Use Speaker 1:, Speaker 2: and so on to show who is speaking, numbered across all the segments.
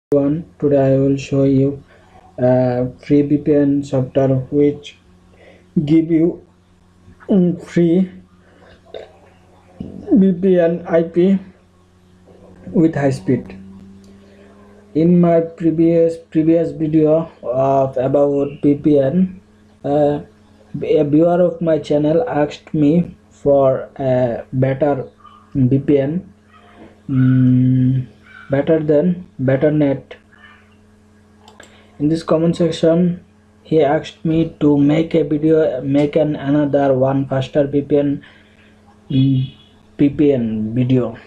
Speaker 1: Today I will show you a free VPN software which give you free VPN IP with high speed. In my previous video of about VPN, uh, a viewer of my channel asked me for a better VPN, better net. In this comment section, he asked me to make a video, another one faster VPN video.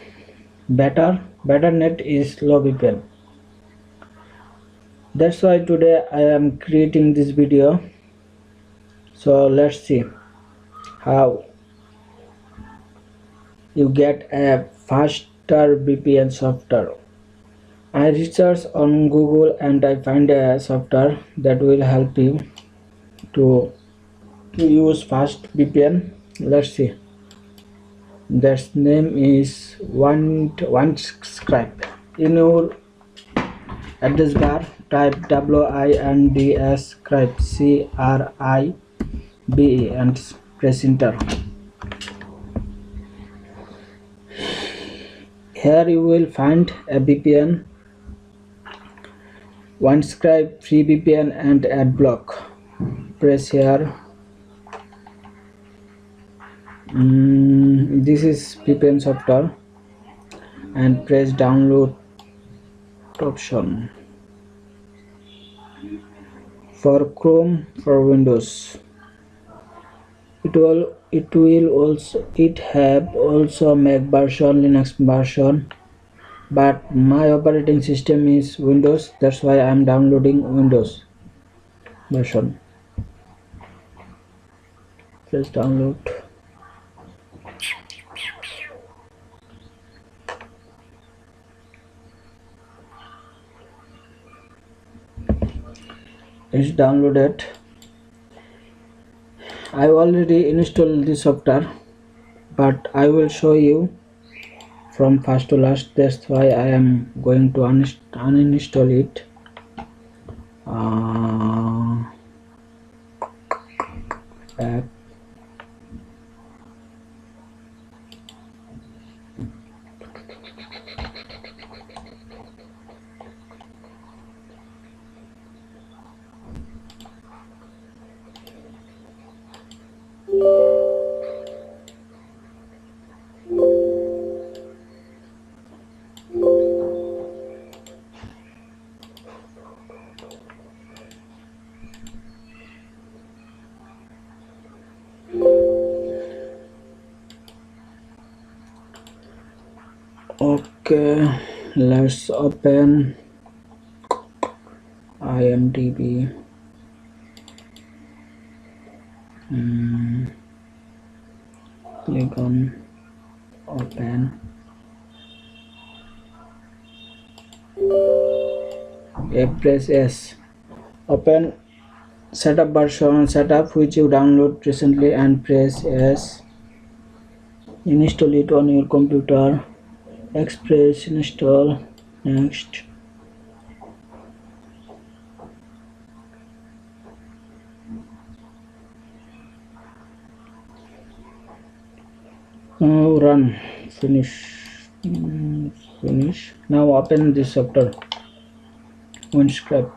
Speaker 1: Better net is low VPN. That's why today I am creating this video. So let's see how you get a faster VPN software. I researched on Google and I find a software that will help you to use fast VPN. Let's see. That name is OneScribe. In your address bar, type WINDS CRIBE and press enter. Here you will find a VPN, OneScribe free VPN and ad block. Press here. This is VPN software and press download option. For Chrome, for Windows, it have also Mac version, Linux version, but my operating system is Windows. That's why I am downloading Windows version. Press download. It's downloaded. I already installed this software, but I will show you from first to last. That's why I am going to uninstall it. App. Okay, let's open IMDb. Click on open. Press S. Open setup version setup which you download recently and press S. Install it on your computer. Express install. Next. Now run. Finish. Finish. Now open this software. OneScribe.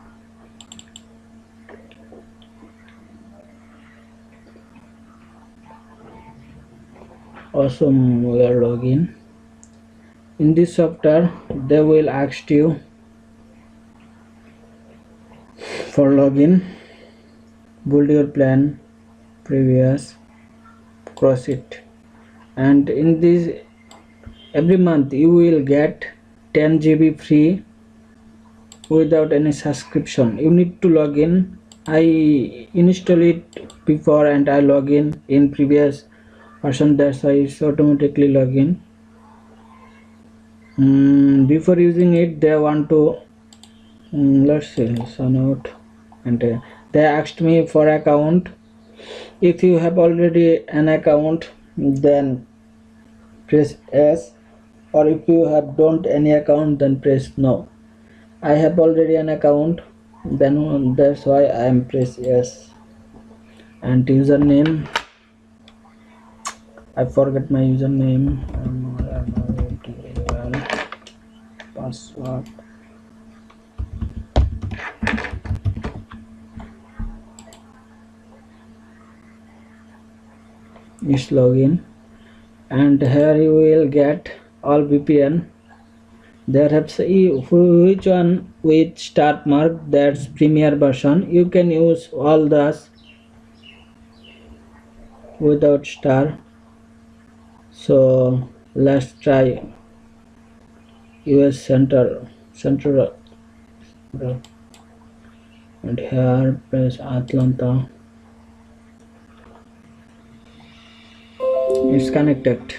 Speaker 1: Awesome, we are login. In this software, they will ask you for login, build your plan, previous, cross it, and in this every month you will get 10 GB free without any subscription. You need to log in. I install it before and I log in previous version. That's why it's automatically login. Before using it, they want to let's see, sign out, and they asked me for account. If you have already an account, then press S, or if you have don't any account, then press no. I have already an account, then that's why I am press yes. And username, I forget my username. Password. Is login, and here you will get all VPN. There have which one with start mark, that's premier version. You can use all those without star. So let's try US Central, and here press Atlanta. It's connected.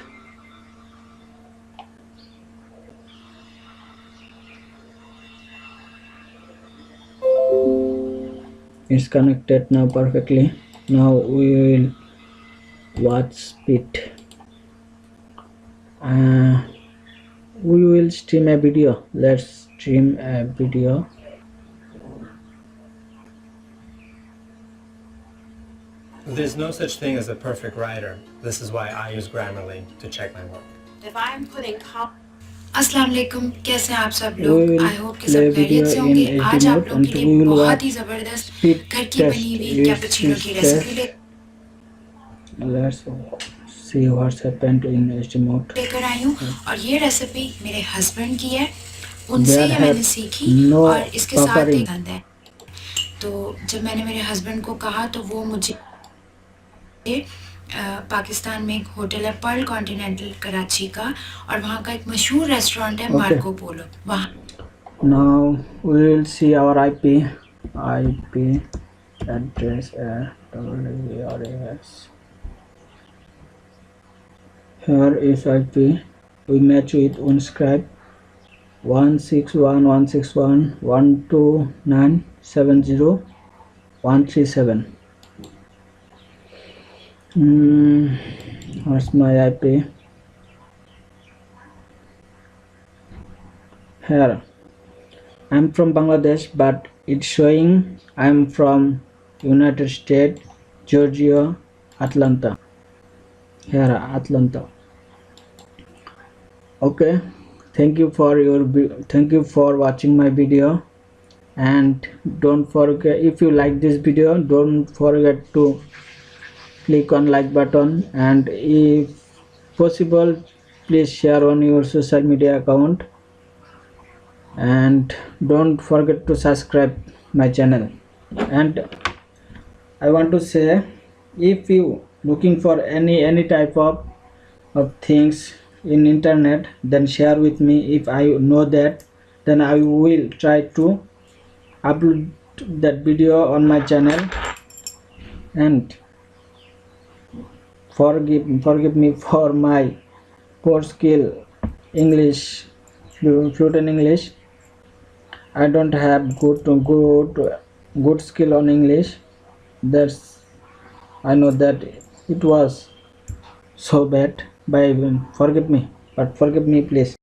Speaker 1: It's connected now perfectly. Now we will watch speed. We will stream a video. Let's stream a video.
Speaker 2: There's no such thing as a perfect writer. This is why I use Grammarly to check my work.
Speaker 3: If I'm putting अस्सलाम वालेकुम, कैसे हैं आप सब
Speaker 1: We
Speaker 3: लोग?
Speaker 1: will
Speaker 3: I hope कि
Speaker 1: play
Speaker 3: सब खैरियत से
Speaker 1: video
Speaker 3: होंगे।
Speaker 1: in
Speaker 3: आज
Speaker 1: 80
Speaker 3: आप
Speaker 1: mode
Speaker 3: लोगों के
Speaker 1: and we
Speaker 3: लिए
Speaker 1: will
Speaker 3: बहुत ही
Speaker 1: watch
Speaker 3: ज़बरदस्त
Speaker 1: speed
Speaker 3: घर की
Speaker 1: test.
Speaker 3: बनी हुई
Speaker 1: Is
Speaker 3: कैपुचिनो की
Speaker 1: speed
Speaker 3: recipe
Speaker 1: test. Let's see what's happened in HD mode.
Speaker 3: लेकर आई हूँ और ये रेसिपी मेरे हस्बैंड की है, उनसे
Speaker 1: There
Speaker 3: ये
Speaker 1: have
Speaker 3: मैंने सीखी
Speaker 1: no
Speaker 3: और इसके साथ
Speaker 1: buffering.
Speaker 3: एक गंद है। तो जब मैंने मेरे हस्बैंड को कहा तो वो मुझे पाकिस्तान में एक होटल है पर्ल कॉन्टिनेंटल कराची का और वहाँ का एक मशहूर रेस्टोरेंट है मार्को पोलो, वहाँ
Speaker 1: Now we will see our IP address WRAS. Here is IP. We match with unscribe 161.161.129.70.137. What's my IP? Here I'm from Bangladesh, but it's showing I'm from United States, Georgia, Atlanta. Here, Atlanta. Okay, thank you for watching my video, and don't forget, if you like this video, don't forget to click on like button, and if possible, please share on your social media account, and don't forget to subscribe my channel. And I want to say, if you looking for any type of things in internet, then share with me. If I know that, then I will try to upload that video on my channel. And forgive me for my poor skill English, fluent in English. I don't have good skill on English. That's, I know that it was so bad. Forgive me, please.